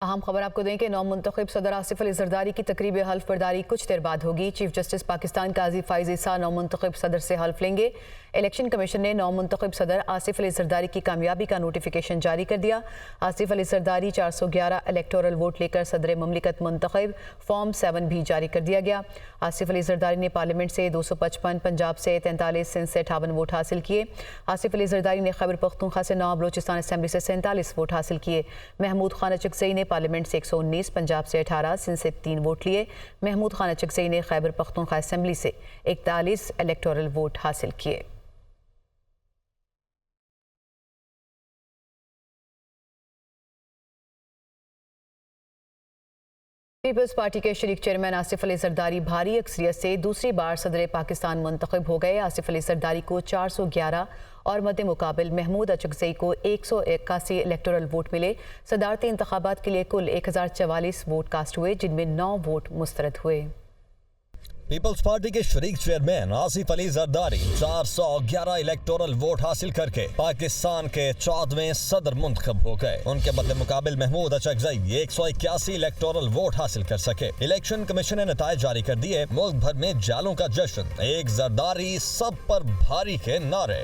अहम खबर आपको दें कि नौ मुंतखब सदर आसिफ अली जरदारी की तकरीब हल्फ बर्दारी कुछ देर बाद होगी। चीफ जस्टिस पाकिस्तान काजी फाइज ईसा नौ मुंतखब सदर से हल्फ लेंगे। इलेक्शन कमीशन ने नौ मुंतखब सदर आसिफ अली जरदारी की कामयाबी का नोटिफिकेशन जारी कर दिया। आसिफ अली जरदारी 411 इलेक्टोरल वोट लेकर सदर ममलिकत मुंतखब, फॉर्म 7 भी जारी कर दिया गया। आसिफ अली जरदारी ने पार्लियामेंट से 255, पंजाब से 43, सिंध से 58 वोट हासिल किए। आसिफ अली जरदारी ने खैबर पख्तूनख्वा से 9, बलोचिस्तान असम्बली से 47 वोट हासिल किए। महमूद खान अचकज़ई ने पार्लियामेंट से 119, पंजाब से 18, सिंध से 3 वोट लिए। महमूद खान अचकज़ई ने खैबर पख्तूनख्वा असम्बली से 41 इलेक्टोरल वोट हासिल किए। पीपल्स पार्टी के शरीक चेयरमैन आसिफ अली जरदारी भारी अक्सरियत से दूसरी बार सदर पाकिस्तान मुंतखब हो गए। आसिफ अली जरदारी को 411 और मद्दे मुकाबिल महमूद अचकज़ई को 181 इलेक्टोरल वोट मिले। सदारती इंतखाबात के लिए कुल 1044 वोट कास्ट हुए, जिनमें 9 वोट मुस्तरद हुए। पीपल्स पार्टी के शरीक chairman Asif Ali Zardari 411 electoral vote हासिल करके पाकिस्तान के 14वें सदर मुंतखब हो गए। उनके बदले मुकाबिल महमूद अचकज़ई 181 इलेक्टोरल वोट हासिल कर सके। इलेक्शन कमीशन ने नताइज जारी कर दिए। मुल्क भर में जालों का जश्न, एक जरदारी सब पर भारी के नारे।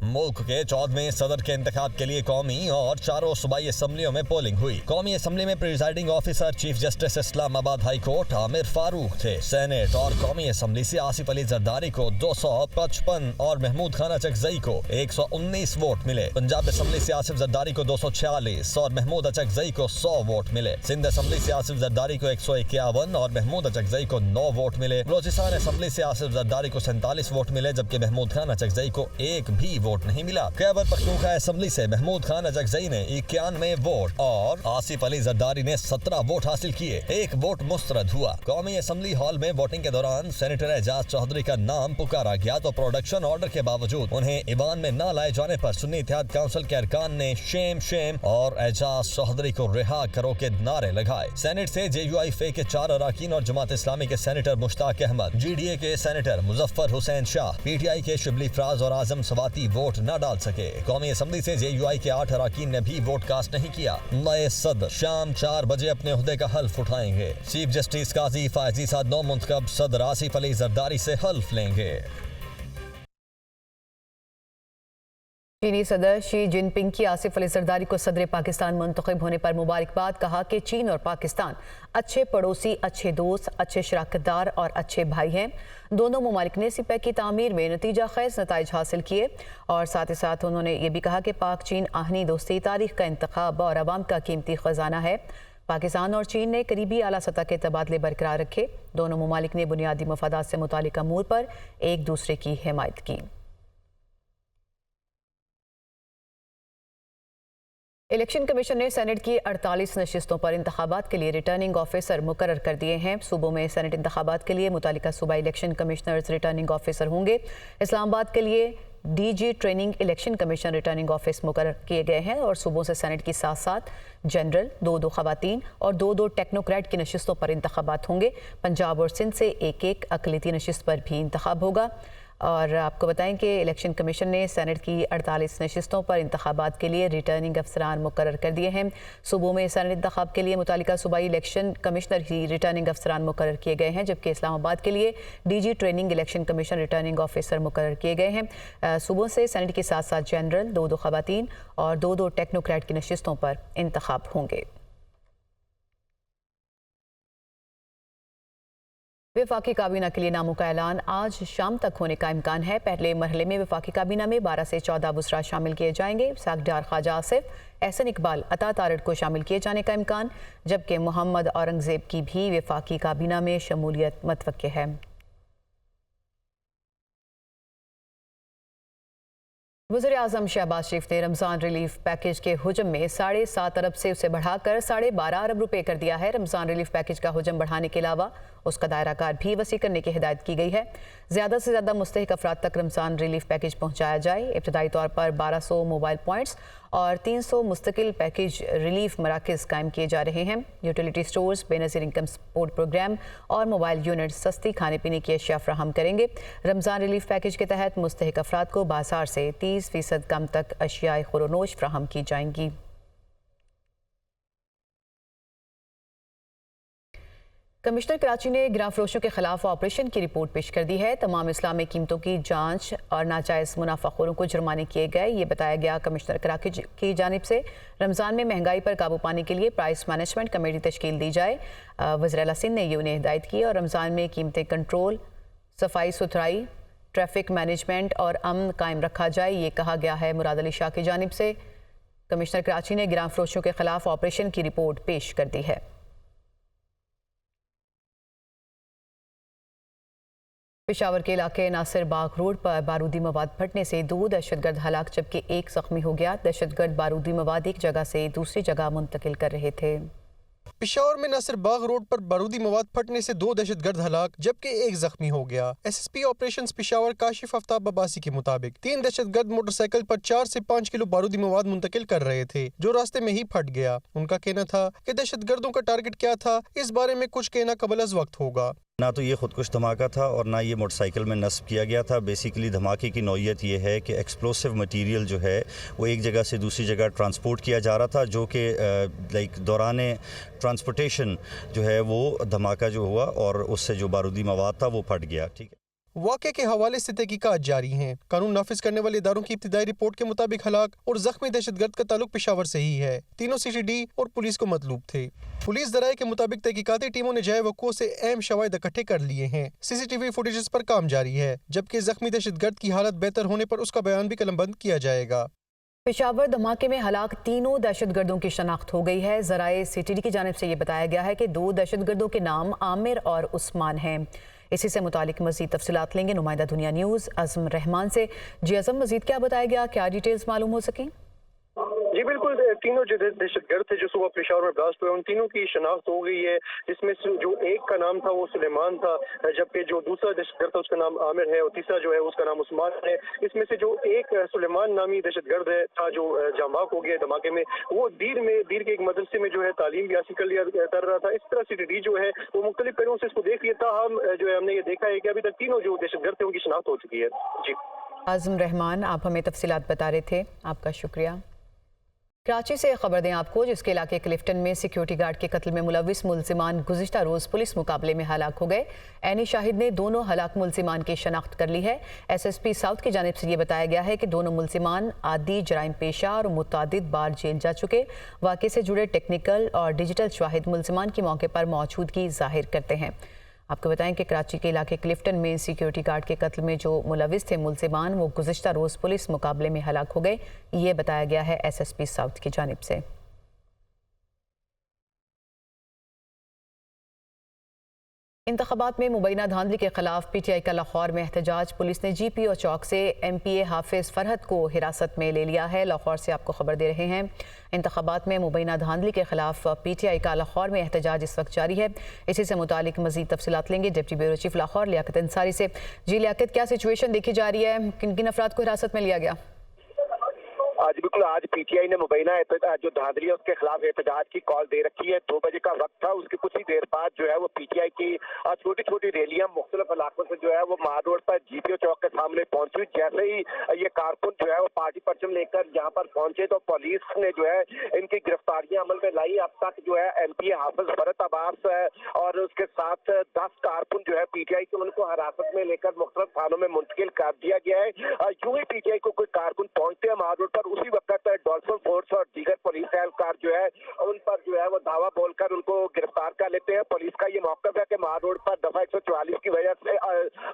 मुल्क के 14वें सदर के इंतखाब के लिए कौमी और चारों सूबाई असम्बलियों में पोलिंग हुई। कौमी असम्बली में presiding officer chief justice Islamabad high court Aamir Farooq थे। सेनेट और कौमी असम्बली से आसिफ अली जरदारी को 255 और महमूद खान अचकज़ई को 119 वोट मिले। पंजाब असम्बली से आसिफ जरदारी को 246 और महमूद अचकज़ई को 100 वोट मिले। सिंध असम्बली से आसिफ जरदारी को 151 और महमूद अचकज़ई को 9 वोट मिले। बलोचिस्तान असम्बली से आसिफ जरदारी को 47 वोट मिले, जबकि महमूद खान अचकज़ई को एक भी वोट नहीं मिला। खैबर पख्तूनख्वा असम्बली से महमूद खान अचकज़ई ने 91 वोट और आसिफ अली जरदारी ने 17 वोट हासिल किए। एक वोट मुस्तरद हुआ। कौमी असम्बली हॉल में वोटिंग के दौरान सेनेटर एजाज चौधरी का नाम पुकारा गया तो प्रोडक्शन ऑर्डर के बावजूद उन्हें ईवान में न लाए जाने पर सुन्नी इत्तेहाद काउंसिल के अरकान ने शेम शेम और एजाज चौधरी को रिहा करो के नारे लगाए। सेनेट से JUIF के 4 अरकान और जमात इस्लामी के सेनेटर मुश्ताक अहमद, GDA के सेनेटर मुजफ्फर हुसैन शाह, PTI के शिबली फराज और आजम सवाती वोट न डाल सके। कौमी असम्बली से JUI के 8 अरकान ने भी वोट कास्ट नहीं किया। नए सदर शाम 4 बजे अपने ओहदे का हल्फ उठाएंगे। चीफ जस्टिस काजी फाइज ईसा नौ मुंतखब सदर आसिफ अली जरदारी से हल्फ लेंगे। चीनी सदर शी जिनपिंग की आसिफ अली जरदारी को सदर पाकिस्तान मुंतखब होने पर मुबारकबाद। कहा कि चीन और पाकिस्तान अच्छे पड़ोसी, अच्छे दोस्त, अच्छे शराकतदार और अच्छे भाई हैं। दोनों ममालिक ने सिपह की तामीर में नतीजा खैज नताइज हासिल किए और साथ ही साथ उन्होंने ये भी कहा कि पाक चीन आहनी दोस्ती तारीख का इंतखाब और अवाम का कीमती खजाना है। पाकिस्तान और चीन ने करीबी आला सतह के तबादले बरकरार रखे। दोनों ममालिक ने बुनियादी मफादात से मुतालिक अमूर पर एक दूसरे की हिमायत की। इलेक्शन कमीशन ने सेनेट की 48 नशिस्तों पर इंतखाबात के लिए रिटर्निंग ऑफिसर मुकर्रर कर दिए हैं। सूबों में सेनेट इंतखाबात के लिए मुतालिका सूबा इलेक्शन कमिश्नर्स रिटर्निंग ऑफिसर होंगे। इस्लामाबाद के लिए DG training election commission returning office मुकर्रर किए गए हैं और सूबों से सेनेट की 7-7 जनरल, 2-2 खवातीन और 2-2 टेक्नोक्रेट की नशिस्तों पर इंतखाबात होंगे। पंजाब और सिंध से 1-1 अकलियती नशिस्त पर भी इंतखाब होगा। और आपको बताएं कि इलेक्शन कमीशन ने सेनेट की 48 नशिस्तों पर इंतखाबात के लिए रिटर्निंग अफसरान मुकर्रर कर दिए हैं। सूबों में सेनेट इंतखाब के लिए मुतालिका सूबाई इलेक्शन कमिश्नर ही रिटर्निंग अफसरान मुकर्रर किए गए हैं, जबकि इस्लामाबाद के लिए DG training election commission returning officer मुकर्रर किए गए हैं। सूबों से सेनेट की 7-7 जनरल, 2-2 खवातीन और 2-2 टेक्नोक्रेट की नशिस्तों पर इंतखाब होंगे। वफाकी काबीना के लिए नामों का ऐलान आज शाम तक होने का इम्कान है। पहले मरहले में वफाकी काबीना में 12 से 14 वज़रा शामिल किए जाएंगे। सागडार ख्वाजा आसिफ, एहसन इकबाल, अता तारड़ को शामिल किए जाने का इम्कान, जबकि मोहम्मद औरंगजेब की भी वफाकी काबीना में शमूलियत मुतवक्के है। वज़ीर-ए-आज़म शहबाज शरीफ ने रमज़ान रिलीफ पैकेज के हुजम में 7.5 अरब से उसे बढ़ाकर 12.5 अरब रुपए कर दिया है। रमज़ान रिलीफ पैकेज का हुजम बढ़ाने के अलावा उसका दायरा कार भी वसी करने की हिदायत की गई है। ज़्यादा से ज़्यादा मुस्तहिक अफराद तक रमज़ान रिलीफ पैकेज पहुँचाया जाए। इब्तदाई तौर पर 1200 मोबाइल पॉइंट्स और 300 मुस्तकिल पैकेज रिलीफ मराकज़ कायम किए जा रहे हैं। Utility stores Benazir income support program और मोबाइल यूनिट सस्ती खाने पीने की अशिया फ्राहम करेंगे। रमज़ान रिलीफ पैकेज के तहत मुस्तहिक अफराद को बाजार से 30% कम तक अशियाए खुरोनोश फ्राहम की जाएंगी। कमिश्नर कराची ने गिरां फरोशों के खिलाफ ऑपरेशन की रिपोर्ट पेश कर दी है। तमाम इस्लामी कीमतों की जांच और नाजायज़ मुनाफाखोरों को जुर्माने किए गए, ये बताया गया। कमिश्नर कराची की जानिब से रमज़ान में महंगाई पर काबू पाने के लिए प्राइस मैनेजमेंट कमेटी तश्कील दी जाए। वज़ीर आला सिंध ने ये उन्हें हिदायत की और रमज़ान में कीमतें कंट्रोल, सफाई सुथराई, ट्रैफिक मैनेजमेंट और अमन कायम रखा जाए, ये कहा गया है। मुराद अली शाह की जानिब से कमिश्नर कराची ने गिरां फरोशों के खिलाफ ऑपरेशन की रिपोर्ट पेश कर दी है। पेशावर के इलाके नासिर बाग रोड पर बारूदी मवाद फटने से 2 दहशतगर्द हलाक जबकि 1 जख्मी हो गया। दहशतगर्द बारूदी मवाद एक जगह से दूसरी जगह मुंतकिल कर रहे थे। पेशावर में नासिर बाग रोड पर बारूदी मवाद फटने से 2 दहशतगर्द हलाक जबकि 1 जख्मी हो गया। एसएसपी ऑपरेशंस पेशावर काशिफ आफ्ताब अब्बासी के मुताबिक 3 दहशतगर्द मोटरसाइकिल पर 4 से 5 किलो बारूदी मवाद मुंतकिल कर रहे थे, जो रास्ते में ही फट गया। उनका कहना था कि दहशतगर्दों का टारगेट क्या था, इस बारे में कुछ कहना कबल अज़ वक्त होगा। ना तो ये खुदकुश धमाका था और ना ये मोटरसाइकिल में नस्ब किया गया था। बेसिकली धमाके की नौइयत ये है कि एक्सप्लोसिव मटेरियल जो है वो एक जगह से दूसरी जगह ट्रांसपोर्ट किया जा रहा था, जो कि दौरान ट्रांसपोर्टेशन जो है वो धमाका जो हुआ और उससे जो बारूदी मवाद था वो फट गया। ठीक है, वाक़े के हवाले से तहकीकात जारी हैं। कानून नाफिज करने वाले इदारों की इब्तिदाई रिपोर्ट के मुताबिक हलाक और जख्मी दहशतगर्द का ताल्लुक पेशावर से ही है। तीनों सीसीडी और पुलिस को मतलूब थे। पुलिस दराए के मुताबिक तहकीकाती टीमों ने जाए वक़ूअ से अहम शवाहिद इकट्ठे कर लिए हैं। सीसीटीवी फुटेजेस पर काम जारी है, जबकि जख्मी दहशतगर्द की हालत बेहतर होने पर उसका बयान भी कलमबंद किया जाएगा। पेशावर धमाके में हलाक 3 दहशतगर्दों की शनाख्त हो गई है। ज़राए सीटीडी की जानिब से ये बताया गया है कि 2 दहशतगर्दों के नाम आमिर और उस्मान हैं। इसी से मुतालिक मज़ीद तफसीलात लेंगे नुमाइंदा दुनिया न्यूज़ अज़म रहमान से। जी अज़म, मज़ीद क्या बताया गया, क्या डिटेल्स मालूम हो सकें? जी बिल्कुल, तीनों जो दहशतगर्द थे जो सुबह पेशावर में ब्लास्ट हुए, उन तीनों की शनाख्त हो गई है। इसमें जो एक का नाम था वो सुलेमान था, जबकि जो दूसरा दहशतगर्द था उसका नाम आमिर है और तीसरा जो है उसका नाम उस्मान है। इसमें से जो एक सुलेमान नामी दहशतगर्द था जो जामाक हो गया धमाके में, वो दीर के एक मदरसे में जो है तालीम भी हासिल कर रहा था। इस तरह सीटीडी जो है वो मुख्तलिफ पहलुओं से इसको देख लिया था। हम जो है हमने ये देखा है कि अभी तक तीनों जो दहशतगर्द थे उनकी शनाख्त हो चुकी है। जी आज़म रहमान, आप हमें तफसीलात बता रहे थे, आपका शुक्रिया। कराची से खबर दें आपको, जिसके इलाके क्लिफ्टन में सिक्योरिटी गार्ड के कत्ल में मुलविस मुलजिमान गुज़िश्ता रोज़ पुलिस मुकाबले में हलाक हो गए। ऐनी शाहिद ने दोनों हलाक मुलजिमान की शनाख्त कर ली है। एसएसपी साउथ की जानिब से ये बताया गया है कि दोनों मुलजिमान आदि जराइम पेशा और मुतादिद बार जेल जा चुके। वाक़े से जुड़े टेक्निकल और डिजिटल शाहिद मुलजिमान की मौके पर मौजूदगी जाहिर करते हैं। आपको बताएं कि कराची के इलाके क्लिफ्टन में सिक्योरिटी गार्ड के कत्ल में जो मुलविस थे मुलजिमान, वो गुज़िश्ता रोज़ पुलिस मुकाबले में हलाक हो गए। ये बताया गया है एसएसपी साउथ की जानिब से। इंतखाबात में मुबैना धांधली के खिलाफ पीटीआई का लाहौर में एहतजाज। पुलिस ने जीपीओ चौक से एमपीए हाफिज फरहत को हिरासत में ले लिया है। लाहौर से आपको खबर दे रहे हैं। इंतखाबात में मुबैना धांधली के खिलाफ पीटीआई का लाहौर में एहतजाज इस वक्त जारी है। इसी से मुतालिक मजीद तफसीलात लेंगे deputy bureau chief Lahore Liaquat Ansari से। जी लियाकत, क्या सिचुएशन देखी जा रही है, किन किन अफराद को हिरासत में लिया गया? आज बिल्कुल आज पीटीआई ने मुबैना जो धांधली है उसके खिलाफ एहतजाज की कॉल दे रखी है। 2 बजे का वक्त था, उसके कुछ ही देर बाद जो है वो पीटीआई की छोटी छोटी रैलियां मुख्तलिफ इलाकों से जो है वो मार रोड पर जीपीओ चौक के सामने पहुंची। जैसे ही ये कारकुन जो है वो पार्टी परचम लेकर यहाँ पर पहुंचे तो पुलिस ने जो है इनकी गिरफ्तारियां अमल में लाई। अब तक जो है एमपीए हाफिज फरहत अब्बास और उसके साथ 10 कारकुन जो है पीटीआई के उनको हिरासत में लेकर मुख्तलिफ थानों में मुंतकिल कर दिया गया है। यूं ही पीटीआई को कोई कारकुन पहुंचते हैं मार रोड पर, उसी वक्त डॉल्फिन फोर्स और दीगर पुलिस एहलकार जो है उन पर जो है वो धावा बोलकर उनको गिरफ्तार कर लेते हैं। पुलिस का ये मौक़िफ़ है कि मार रोड पर दफा 144 की वजह से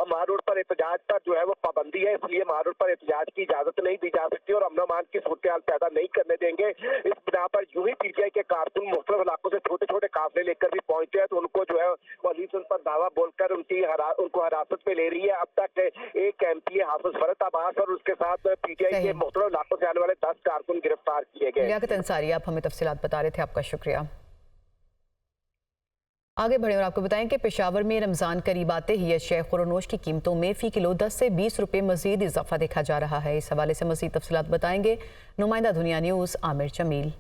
मार रोड पर एहतजाज पर जो है वो पाबंदी है, इसलिए मार रोड पर एहतजाज की इजाजत नहीं दी जा सकती और अमन अमान की सूरत हाल पैदा नहीं करने देंगे। इस बिना पर यूं ही पीटीआई के कारकुन मुख्तलिफ इलाकों से छोटे छोटे काफिले लेकर भी पहुंचते हैं तो उनको जो है पुलिस उन पर धावा बोलकर उनको हिरासत में ले रही है। अब तक एक एमपीए हाफिज फरहत अब्बास और उसके साथ पीटीआई के मुख्तलिफ इलाकों से आने वाले 10 कारकुन गिरफ्तार किए गए। लियाकत अंसारी, आप हमें तफसीलात बता रहे थे, आपका शुक्रिया। आगे बढ़े और आपको बताएं कि पेशावर में रमज़ान करीब आते ही अशिया खुरोनोश की कीमतों में फ़ी किलो 10 से 20 रुपये मज़ीद इजाफा देखा जा रहा है। इस हवाले से मज़ीद तफसीलात बताएंगे नुमाइंदा दुनिया न्यूज़ आमिर जमील।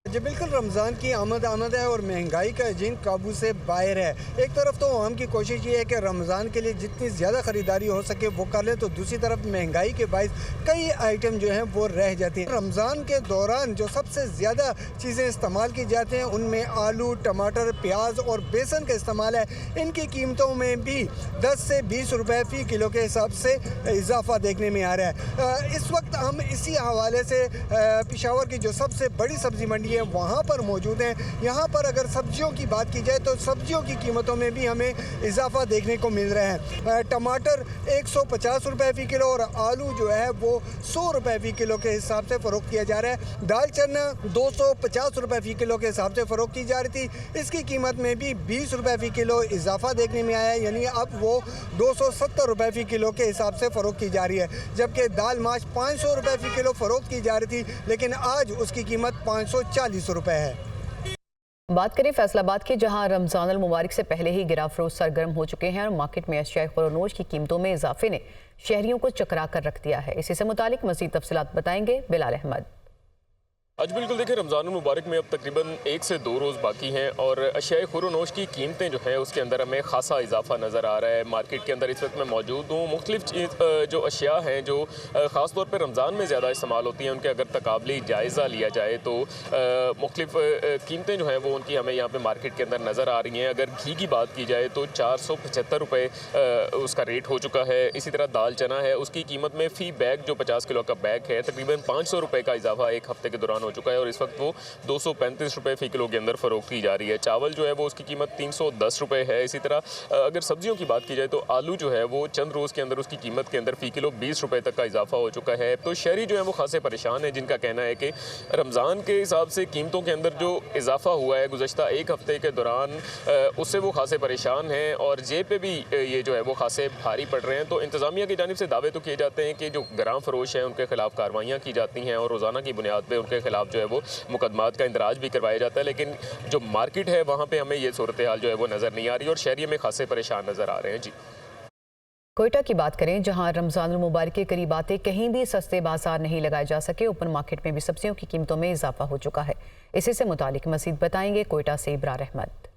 जी बिल्कुल, रमज़ान की आमद है और महंगाई का एजेंट काबू से बाहर है। एक तरफ तो आवाम की कोशिश ये है कि रमज़ान के लिए जितनी ज़्यादा ख़रीदारी हो सके वो कर लें, तो दूसरी तरफ महंगाई के बायस कई आइटम जो हैं वो रह जाती हैं। रमज़ान के दौरान जो सबसे ज़्यादा चीज़ें इस्तेमाल की जाती हैं उनमें आलू, टमाटर, प्याज और बेसन का इस्तेमाल है। इनकी कीमतों में भी 10 से 20 रुपये फ़ी किलो के हिसाब से इजाफा देखने में आ रहा है। इस वक्त हम इसी हवाले से पेशावर की जो सबसे बड़ी सब्ज़ी मंडी वहाँ पर मौजूद हैं। यहाँ पर अगर सब्जियों की बात की जाए तो सब्जियों की कीमतों में भी हमें इजाफा देखने को मिल रहा है। टमाटर 150 रुपये फ़ी किलो और आलू जो है वो 100 रुपये फ़ी किलो के हिसाब से फ़रोख्त किया जा रहा है। दाल चना 250 रुपये फ़ी किलो के हिसाब से फ़रोख्त की जा रही थी, इसकी कीमत में भी 20 रुपये फ़ी किलो इजाफा देखने में आया है, यानी अब वो 270 रुपये फ़ी किलो के हिसाब से फ़रोख्त की जा रही है। जबकि दाल माश 500 रुपये फ़ी किलो फ़रोख्त की जा रही थी, लेकिन आज उसकी कीमत 540 रुपये है। बात करें फैसलाबाद की, जहां रमज़ान अल मुबारक से पहले ही गिरा फरोश सरगर्म हो चुके हैं और मार्केट में अशिया खुरोनोश की कीमतों में इजाफे ने शहरियों को चकरा कर रख दिया है। इसी से मुतालिक मज़ीद तफसीलात बताएंगे बिलाल अहमद। आज बिल्कुल देखिए, रमज़ान मुबारक में अब तकरीबन 1 से 2 रोज़ बाकी हैं और अशिया खुरोनोश की कीमतें जो है उसके अंदर हमें खासा इजाफा नज़र आ रहा है। मार्केट के अंदर इस वक्त मैं मौजूद हूँ। मुख्तलिफ जो अशिया हैं जो ख़ास तौर पर रमज़ान में ज़्यादा इस्तेमाल होती हैं, उनके अगर तकाबली जायज़ा लिया जाए तो मुख्तलिफ कीमतें जो हैं वो उनकी हमें यहाँ पर मार्केट के अंदर नज़र आ रही हैं। अगर घी की बात की जाए तो 475 रुपये उसका रेट हो चुका है। इसी तरह दाल चना है, उसकी कीमत में फ़ी बैग जो 50 किलो का बैग है तकरीबन 500 रुपये का इजाफा एक हफ्ते के दौरान हो चुका है और इस वक्त वो 235 रुपये फ़ी किलो के अंदर फ़रोख्त की जा रही है। चावल जो है वो उसकी कीमत 310 रुपये है। इसी तरह अगर सब्जियों की बात की जाए तो आलू जो है वो चंद रोज़ के अंदर उसकी कीमत के अंदर फ़ी किलो 20 रुपये तक का इजाफा हो चुका है। तो शहरी जो है वो खासे परेशान है, जिनका कहना है कि रमज़ान के हिसाब से कीमतों के अंदर जो इजाफा हुआ है गुज़श्ता एक हफ्ते के दौरान, उससे वो खासे परेशान हैं और जेब पे भी ये जो है वो खासे भारी पड़ रहे हैं। तो इंतज़ामिया की जानिब से दावे तो किए जाते हैं कि जो गराम फरोश हैं उनके खिलाफ कार्रवाइयाँ की जाती हैं और रोज़ाना की बुनियाद पर उनके खिलाफ जो है वो मुकदमात का इंदराज भी करवाया जाता है, लेकिन जो मार्केट है वहाँ पे हमें ये सूरत हाल जो है वो नज़र नहीं आ रही और शहरी में खासे परेशान नज़र आ रहे हैं। जी कोयटा की बात करें, जहां रमज़ान अल मुबारक के करीब आते कहीं भी सस्ते बाजार नहीं लगाए जा सके, ओपन मार्केट में भी सब्जियों की कीमतों में इजाफा हो चुका है। इसी से मुतालिक मज़ीद बताएंगे कोयटा से इब्रार अहमद।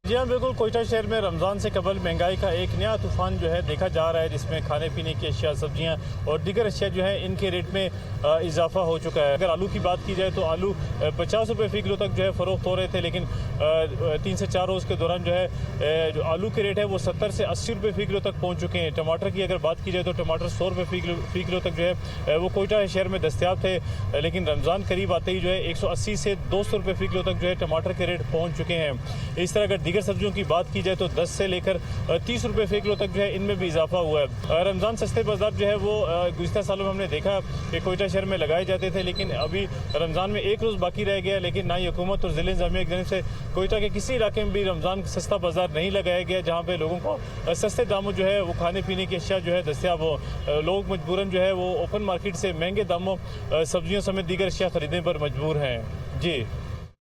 जी हाँ बिल्कुल, कोयटा शहर में रमज़ान से कबल महंगाई का एक नया तूफ़ान जो है देखा जा रहा है, जिसमें खाने पीने की अशिया, सब्जियाँ और दीगर अशिया जो है इनके रेट में इजाफा हो चुका है। अगर आलू की बात की जाए तो आलू 50 रुपये फ़ी किलो तक जो है फ़रोख्त हो रहे थे, लेकिन 3 से 4 रोज़ के दौरान जो है जो आलू के रेट है वो 70 से 80 रुपये फ़ी किलो तक पहुँच चुके हैं। टमाटर की अगर बात की जाए तो टमाटर 100 रुपये फ़ी किलो तक जो है वो कोयटा शहर में दस्तियाब थे, लेकिन रमज़ान करीब आते ही जो है 180 से 200 रुपये फ़ी किलो तक जो है टमाटर के रेट पहुँच चुके हैं। इस तरह अगर दीगर सब्जियों की बात की जाए तो 10 से लेकर 30 रुपये फ़ी किलो तक जो है इनमें भी इजाफा हुआ है। रमज़ान सस्ते बाजार जो है वो गुज़िश्ता सालों में हमने देखा कि कोयटा शहर में लगाए जाते थे, लेकिन अभी रमज़ान में एक रोज़ बाकी रह गया, लेकिन ना ही हुकूमत और ज़िला इंतज़ामिया की जानिब से कोयटा के किसी इलाके में भी रमज़ान सस्ता बाजार नहीं लगाया गया जहाँ पर लोगों को सस्ते दामों जो है वो खाने पीने की अशिया जो है दस्तियाब हो। लोग मजबूरन जो है वो ओपन मार्केट से महंगे दामों सब्जियों समेत दीगर अशिया ख़रीदने पर मजबूर हैं। जी।